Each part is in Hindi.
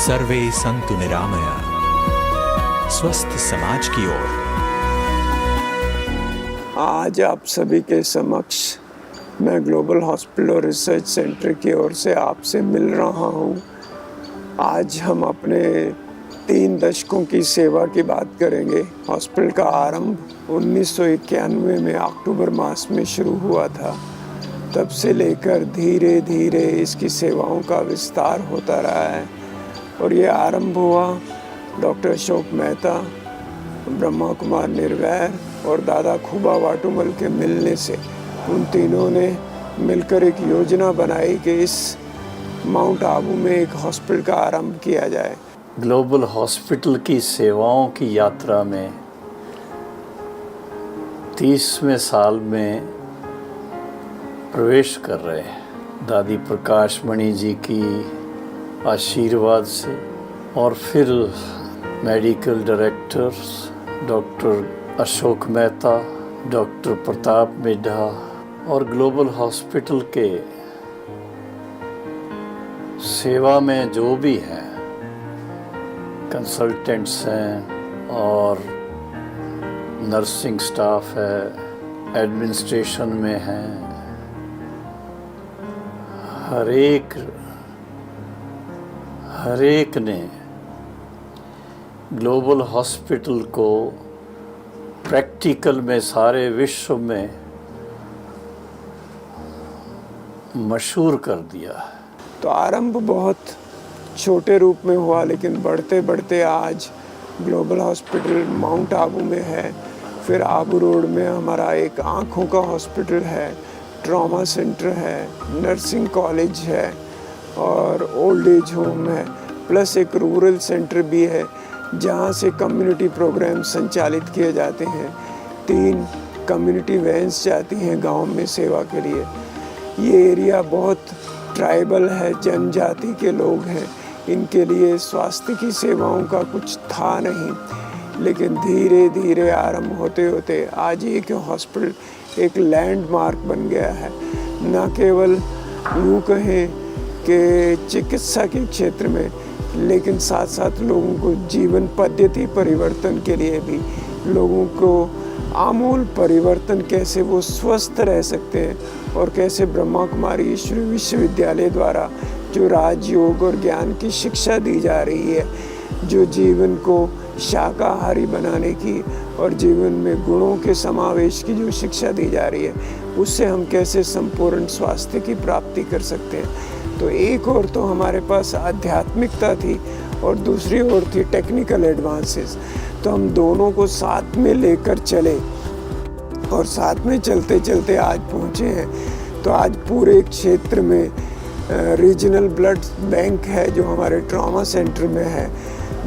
सर्वे संतु निरामया, स्वस्थ समाज की ओर। आज आप सभी के समक्ष मैं ग्लोबल हॉस्पिटल और रिसर्च सेंटर की ओर से आपसे मिल रहा हूँ। आज हम अपने 3 दशकों की सेवा की बात करेंगे। हॉस्पिटल का आरंभ 1991 में अक्टूबर मास में शुरू हुआ था। तब से लेकर धीरे धीरे इसकी सेवाओं का विस्तार होता रहा है और ये आरंभ हुआ डॉक्टर अशोक मेहता, ब्रह्मा कुमार निर्वैर और दादा खूबा वाटुमल के मिलने से। उन तीनों ने मिलकर एक योजना बनाई कि इस माउंट आबू में एक हॉस्पिटल का आरंभ किया जाए। ग्लोबल हॉस्पिटल की सेवाओं की यात्रा में 30वें साल में प्रवेश कर रहे हैं। दादी प्रकाश मणि जी की आशीर्वाद से और फिर medical directors doctor Ashok Mehta, doctor Pratap Middha और ग्लोबल हॉस्पिटल के सेवा में जो भी हैं कंसल्टेंट्स हैं और नर्सिंग स्टाफ है, एडमिनिस्ट्रेशन में हैं, हर एक ने ग्लोबल हॉस्पिटल को प्रैक्टिकल में सारे विश्व में मशहूर कर दिया। तो आरंभ बहुत छोटे रूप में हुआ, लेकिन बढ़ते बढ़ते आज ग्लोबल हॉस्पिटल माउंट आबू में है। फिर आबू रोड में हमारा एक आँखों का हॉस्पिटल है, ट्रॉमा सेंटर है, नर्सिंग कॉलेज है और ओल्ड एज होम है, प्लस एक रूरल सेंटर भी है जहाँ से कम्युनिटी प्रोग्राम संचालित किए जाते हैं। 3 कम्युनिटी वैन्स जाती हैं गांव में सेवा के लिए। ये एरिया बहुत ट्राइबल है, जनजाति के लोग हैं, इनके लिए स्वास्थ्य की सेवाओं का कुछ था नहीं, लेकिन धीरे धीरे आरंभ होते होते आज एक हॉस्पिटल एक लैंडमार्क बन गया है। न केवल यूँ कहें कि चिकित्सा के क्षेत्र में, लेकिन साथ साथ लोगों को जीवन पद्धति परिवर्तन के लिए भी, लोगों को आमूल परिवर्तन, कैसे वो स्वस्थ रह सकते हैं और कैसे ब्रह्मा कुमारी ईश्वरी विश्वविद्यालय द्वारा जो राजयोग और ज्ञान की शिक्षा दी जा रही है, जो जीवन को शाकाहारी बनाने की और जीवन में गुणों के समावेश की जो शिक्षा दी जा रही है, उससे हम कैसे संपूर्ण स्वास्थ्य की प्राप्ति कर सकते हैं। तो एक ओर तो हमारे पास आध्यात्मिकता थी और दूसरी ओर थी टेक्निकल एडवांसेस। तो हम दोनों को साथ में लेकर चले और साथ में चलते चलते आज पहुँचे हैं। तो आज पूरे क्षेत्र में रीजनल ब्लड बैंक है जो हमारे ट्रॉमा सेंटर में है,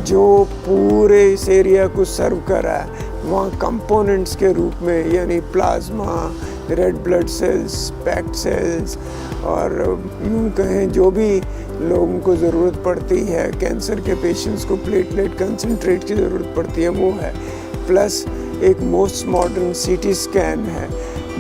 जो पूरे इस एरिया को सर्व कर रहा है। वहाँ कंपोनेंट्स के रूप में यानी plasma, red blood cells, packed cells और यूँ कहें जो भी लोगों को ज़रूरत पड़ती है, कैंसर के पेशेंट्स को प्लेटलेट कंसंट्रेट की ज़रूरत पड़ती है, वो है। प्लस एक मोस्ट मॉडर्न सीटी स्कैन है,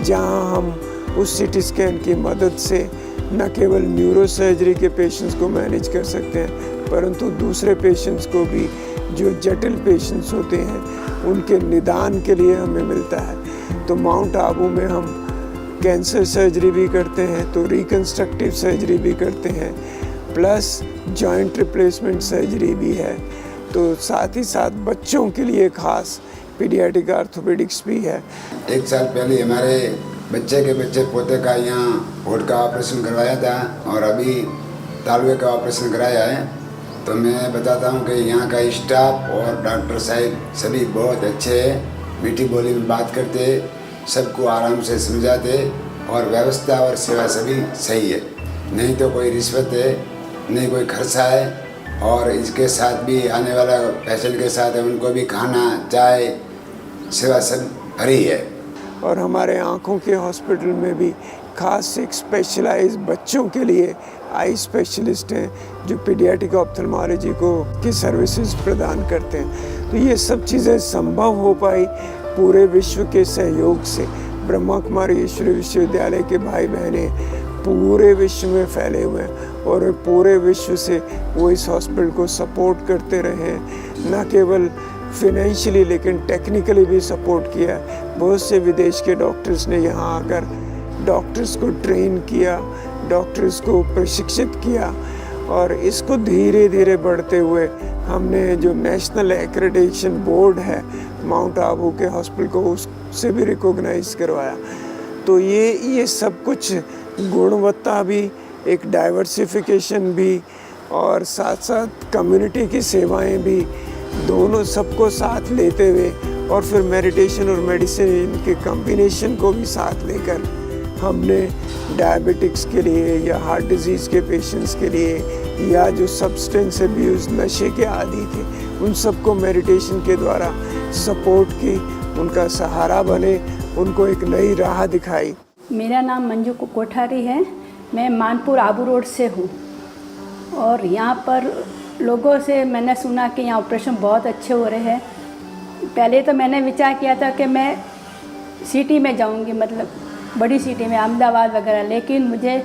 जहाँ हम उस सीटी स्कैन की मदद से न केवल न्यूरो सर्जरी के पेशेंट्स को मैनेज कर सकते हैं, परंतु दूसरे पेशेंट्स को भी जो जटिल पेशेंट्स होते हैं उनके निदान के लिए हमें मिलता है। तो माउंट आबू में हम कैंसर सर्जरी भी करते हैं, तो रिकन्स्ट्रक्टिव सर्जरी भी करते हैं, प्लस जॉइंट रिप्लेसमेंट सर्जरी भी है। तो साथ ही साथ बच्चों के लिए खास पीडियाट्रिक ऑर्थोपेडिक्स भी है। 1 साल पहले हमारे बच्चे के बच्चे पोते का यहाँ होठ का ऑपरेशन करवाया था और अभी तालुए का ऑपरेशन कराया है। तो मैं बताता हूँ कि यहाँ का स्टाफ और डॉक्टर साहब सभी बहुत अच्छे हैं, मीठी बोली में बात करते, सबको आराम से समझाते और व्यवस्था और सेवा सभी सही है। नहीं तो कोई रिश्वत है, नहीं कोई खर्चा है। और इसके साथ भी आने वाला पेशेंट के साथ है, उनको भी खाना, चाय, सेवा सब भरी है। और हमारे आँखों के हॉस्पिटल में भी खास एक स्पेशलाइज बच्चों के लिए आई स्पेशलिस्ट हैं जो पीडियाट्रिक ऑप्थेल्मोलॉजी को की सर्विसेज प्रदान करते हैं। तो ये सब चीज़ें संभव हो पाई पूरे विश्व के सहयोग से। ब्रह्मा कुमारी ईश्वरी विश्वविद्यालय के भाई बहनें पूरे विश्व में फैले हुए हैं और पूरे विश्व से वो इस हॉस्पिटल को सपोर्ट करते रहे, न केवल फिनेंशियली लेकिन टेक्निकली भी सपोर्ट किया। बहुत से विदेश के डॉक्टर्स ने यहाँ आकर डॉक्टर्स को ट्रेन किया, डॉक्टर्स को प्रशिक्षित किया, और इसको धीरे धीरे बढ़ते हुए हमने जो नेशनल एक्रेडिटेशन बोर्ड है माउंट आबू के हॉस्पिटल को, उससे भी रिकॉग्नाइज करवाया। तो ये सब कुछ गुणवत्ता भी, एक डाइवर्सिफिकेशन भी, और साथ साथ कम्युनिटी की सेवाएं भी, दोनों सबको साथ लेते हुए, और फिर मेडिटेशन और मेडिसिन के कॉम्बिनेशन को भी साथ लेकर हमने डायबिटिक्स के लिए या हार्ट डिजीज़ के पेशेंट्स के लिए या जो सब्सटेंस अब्यूज़, नशे के आदी थे, उन सबको मेडिटेशन के द्वारा सपोर्ट की, उनका सहारा बने, उनको एक नई राह दिखाई। मेरा नाम मंजू कोठारी है। मैं मानपुर आबू रोड से हूँ, और यहाँ पर लोगों से मैंने सुना कि यहाँ ऑपरेशन बहुत अच्छे हो रहे हैं। पहले तो मैंने विचार किया था कि मैं सिटी में जाऊँगी, मतलब बड़ी सिटी में, अहमदाबाद वगैरह, लेकिन मुझे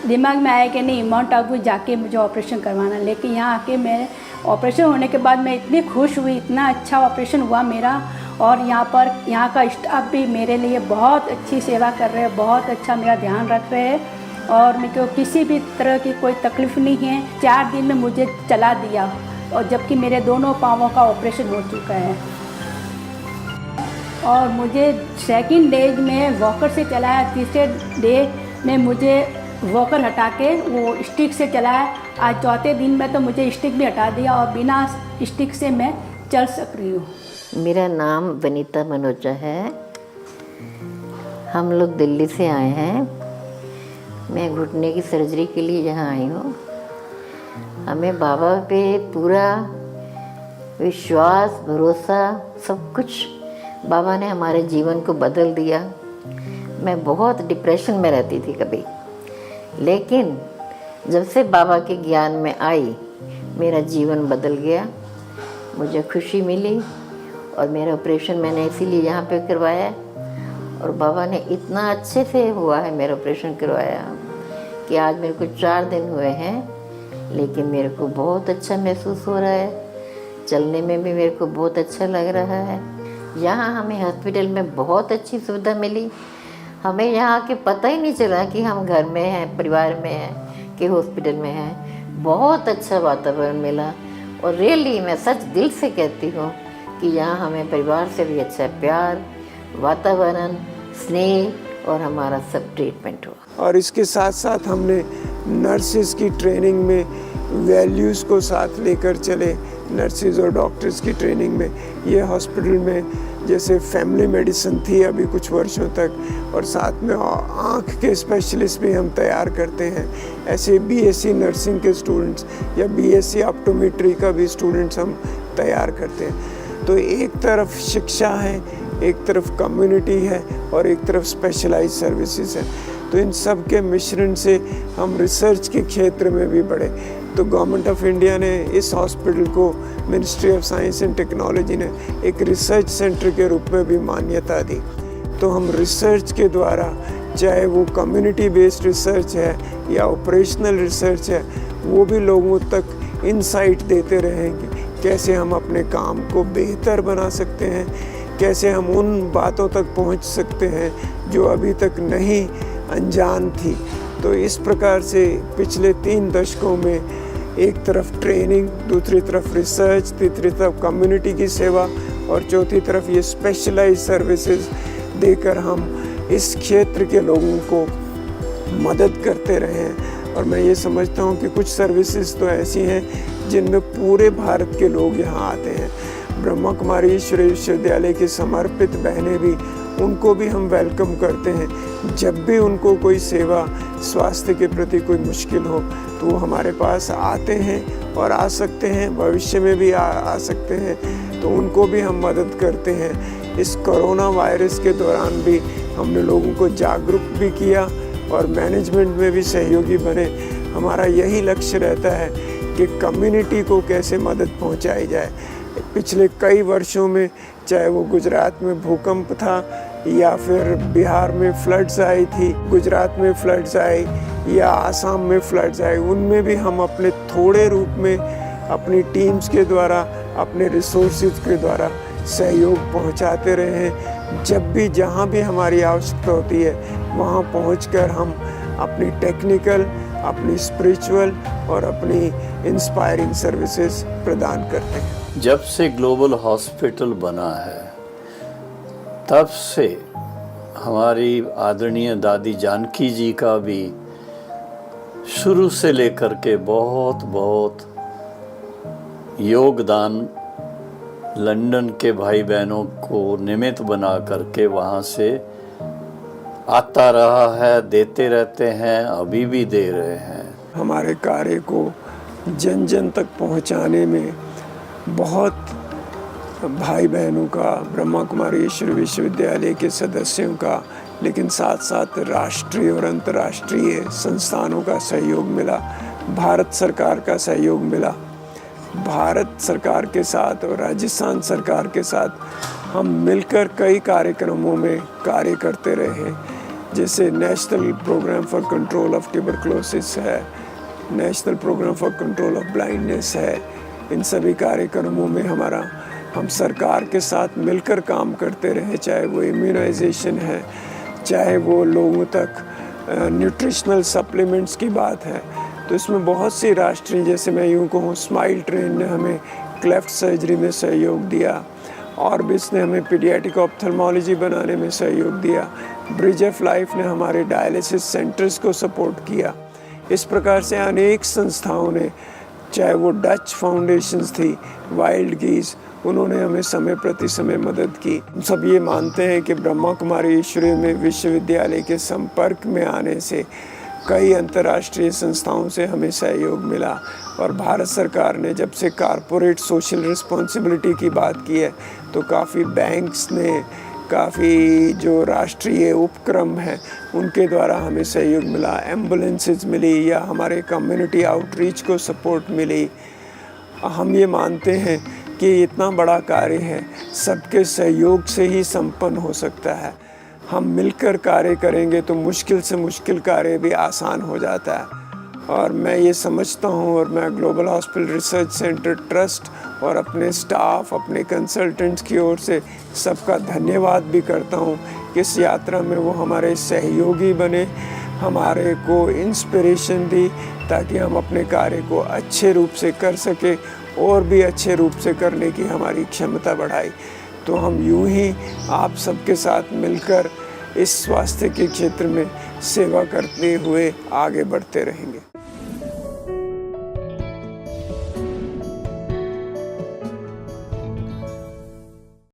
दिमाग में आया कि नहीं, माउंट आबू जाके मुझे ऑपरेशन करवाना। लेकिन यहाँ आके मैं ऑपरेशन होने के बाद मैं इतनी खुश हुई, इतना अच्छा ऑपरेशन हुआ मेरा, और यहाँ का स्टाफ भी मेरे लिए बहुत अच्छी सेवा कर रहे हैं, बहुत अच्छा मेरा ध्यान रख रहे हैं, और मेरे को किसी भी तरह की कोई तकलीफ़ नहीं है। 4 दिन में मुझे चला दिया, और जबकि मेरे दोनों पाँवों का ऑपरेशन हो चुका है। और मुझे सेकंड डे में वॉकर से चलाया, तीसरे डे में मुझे वॉकर हटा के वो स्टिक से चलाया। आज चौथे दिन में तो मुझे स्टिक भी हटा दिया, और बिना स्टिक से मैं चल सक रही हूँ। मेरा नाम वनीता मनोजा है। हम लोग दिल्ली से आए हैं। मैं घुटने की सर्जरी के लिए यहाँ आई हूँ। हमें बाबा पे पूरा विश्वास, भरोसा, सब कुछ, बाबा ने हमारे जीवन को बदल दिया। मैं बहुत डिप्रेशन में रहती थी कभी, लेकिन जब से बाबा के ज्ञान में आई, मेरा जीवन बदल गया, मुझे खुशी मिली, और मेरा ऑपरेशन मैंने इसीलिए यहाँ पे करवाया। और बाबा ने इतना अच्छे से हुआ है, मेरा ऑपरेशन करवाया, कि आज मेरे को 4 दिन हुए हैं, लेकिन मेरे को बहुत अच्छा महसूस हो रहा है। चलने में भी मेरे को बहुत अच्छा लग रहा है। यहाँ हमें हॉस्पिटल में बहुत अच्छी सुविधा मिली। हमें यहाँ के पता ही नहीं चला कि हम घर में हैं, परिवार में हैं, कि हॉस्पिटल में हैं। बहुत अच्छा वातावरण मिला, और रियली मैं सच दिल से कहती हूँ कि यहाँ हमें परिवार से भी अच्छा प्यार, वातावरण, स्नेह और हमारा सब ट्रीटमेंट हुआ। और इसके साथ साथ हमने नर्सेज की ट्रेनिंग में वैल्यूज़ को साथ लेकर चले। नर्सेज और डॉक्टर्स की ट्रेनिंग में ये हॉस्पिटल में जैसे फैमिली मेडिसिन थी अभी कुछ वर्षों तक, और साथ में आँख के स्पेशलिस्ट भी हम तैयार करते हैं। ऐसे बीएससी नर्सिंग के स्टूडेंट्स या बीएससी ऑप्टोमेट्री का भी स्टूडेंट्स हम तैयार करते हैं। तो एक तरफ शिक्षा है, एक तरफ कम्युनिटी है, और एक तरफ स्पेशलाइज्ड सर्विसेज है। तो इन सब के मिश्रण से हम रिसर्च के क्षेत्र में भी बढ़े। तो गवर्नमेंट ऑफ इंडिया ने इस हॉस्पिटल को, ministry of science and technology ने एक रिसर्च सेंटर के रूप में भी मान्यता दी। तो हम रिसर्च के द्वारा, चाहे वो कम्युनिटी बेस्ड रिसर्च है या ऑपरेशनल रिसर्च है, वो भी लोगों तक इंसाइट देते रहेंगे। कैसे हम अपने काम को बेहतर बना सकते हैं, कैसे हम उन बातों तक पहुंच सकते हैं जो अभी तक नहीं, अनजान थी। तो इस प्रकार से पिछले 3 दशकों में एक तरफ ट्रेनिंग, दूसरी तरफ रिसर्च, तीसरी तरफ कम्युनिटी की सेवा, और चौथी तरफ ये स्पेशलाइज्ड सर्विसेज देकर हम इस क्षेत्र के लोगों को मदद करते रहे हैं। और मैं ये समझता हूँ कि कुछ सर्विसेज तो ऐसी हैं जिनमें पूरे भारत के लोग यहाँ आते हैं। ब्रह्मा कुमारी ईश्वरीय विश्वविद्यालय की समर्पित बहनें भी, उनको भी हम वेलकम करते हैं। जब भी उनको कोई सेवा, स्वास्थ्य के प्रति कोई मुश्किल हो, तो वो हमारे पास आते हैं और आ सकते हैं, भविष्य में भी आ सकते हैं। तो उनको भी हम मदद करते हैं। इस कोरोना वायरस के दौरान भी हमने लोगों को जागरूक भी किया और मैनेजमेंट में भी सहयोगी बने। हमारा यही लक्ष्य रहता है कि कम्युनिटी को कैसे मदद पहुंचाई जाए। पिछले कई वर्षों में, चाहे वो गुजरात में भूकंप था या फिर बिहार में फ्लड्स आई थी, गुजरात में फ्लड्स आई या आसाम में फ्लड्स आए, उनमें भी हम अपने थोड़े रूप में अपनी टीम्स के द्वारा, अपने रिसोर्सेज के द्वारा सहयोग पहुंचाते रहे हैं। जब भी जहां भी हमारी आवश्यकता होती है वहां पहुंचकर हम अपनी टेक्निकल, अपनी स्पिरिचुअल और अपनी इंस्पायरिंग सर्विसेज प्रदान करते हैं। जब से ग्लोबल हॉस्पिटल बना है तब से हमारी आदरणीय दादी जानकी जी का भी शुरू से लेकर के बहुत बहुत योगदान लंदन के भाई बहनों को निमित्त बना करके वहाँ से आता रहा है, देते रहते हैं, अभी भी दे रहे हैं। हमारे कार्य को जन जन तक पहुँचाने में बहुत भाई बहनों का, ब्रह्मा कुमारी ईश्वर विश्वविद्यालय के सदस्यों का, लेकिन साथ साथ राष्ट्रीय और अंतर्राष्ट्रीय संस्थानों का सहयोग मिला, भारत सरकार का सहयोग मिला। भारत सरकार के साथ और राजस्थान सरकार के साथ हम मिलकर कई कार्यक्रमों में कार्य करते रहे, जैसे national programme for control of tuberculosis है, national programme for control of blindness है। इन सभी कार्यक्रमों में हम सरकार के साथ मिलकर काम करते रहे, चाहे वो इम्यूनाइजेशन है, चाहे वो लोगों तक न्यूट्रिशनल सप्लीमेंट्स की बात है। तो इसमें बहुत सी राष्ट्रीय, जैसे मैं यूँ कहूँ, स्माइल ट्रेन ने हमें क्लेफ्ट सर्जरी में सहयोग दिया, ऑर्बिस ने हमें पीडियाट्रिक ऑप्थेल्मोलॉजी बनाने में सहयोग दिया, ब्रिज ऑफ लाइफ ने हमारे डायलिसिस सेंटर्स को सपोर्ट किया। इस प्रकार से अनेक संस्थाओं ने, चाहे वो डच फाउंडेशंस थी, वाइल्ड गीज, उन्होंने हमें समय प्रति समय मदद की। हम सब ये मानते हैं कि ब्रह्मा कुमारी ईश्वरीय में विश्वविद्यालय के संपर्क में आने से कई अंतर्राष्ट्रीय संस्थाओं से हमें सहयोग मिला, और भारत सरकार ने जब से कारपोरेट सोशल रिस्पॉन्सिबिलिटी की बात की है तो काफ़ी बैंक्स ने, काफ़ी जो राष्ट्रीय उपक्रम हैं उनके द्वारा हमें सहयोग मिला, एम्बुलेंसेस मिली या हमारे कम्युनिटी आउटरीच को सपोर्ट मिली। हम ये मानते हैं कि इतना बड़ा कार्य है, सबके सहयोग से ही संपन्न हो सकता है। हम मिलकर कार्य करेंगे तो मुश्किल से मुश्किल कार्य भी आसान हो जाता है। और मैं ये समझता हूँ, और मैं global hospital research centre trust और अपने स्टाफ, अपने कंसल्टेंट्स की ओर से सबका धन्यवाद भी करता हूँ कि इस यात्रा में वो हमारे सहयोगी बने, हमारे को इंस्पिरेशन दी, ताकि हम अपने कार्य को अच्छे रूप से कर सके और भी अच्छे रूप से करने की हमारी क्षमता बढ़ाई। तो हम यूं ही आप सबके साथ मिलकर इस स्वास्थ्य के क्षेत्र में सेवा करते हुए आगे बढ़ते रहेंगे।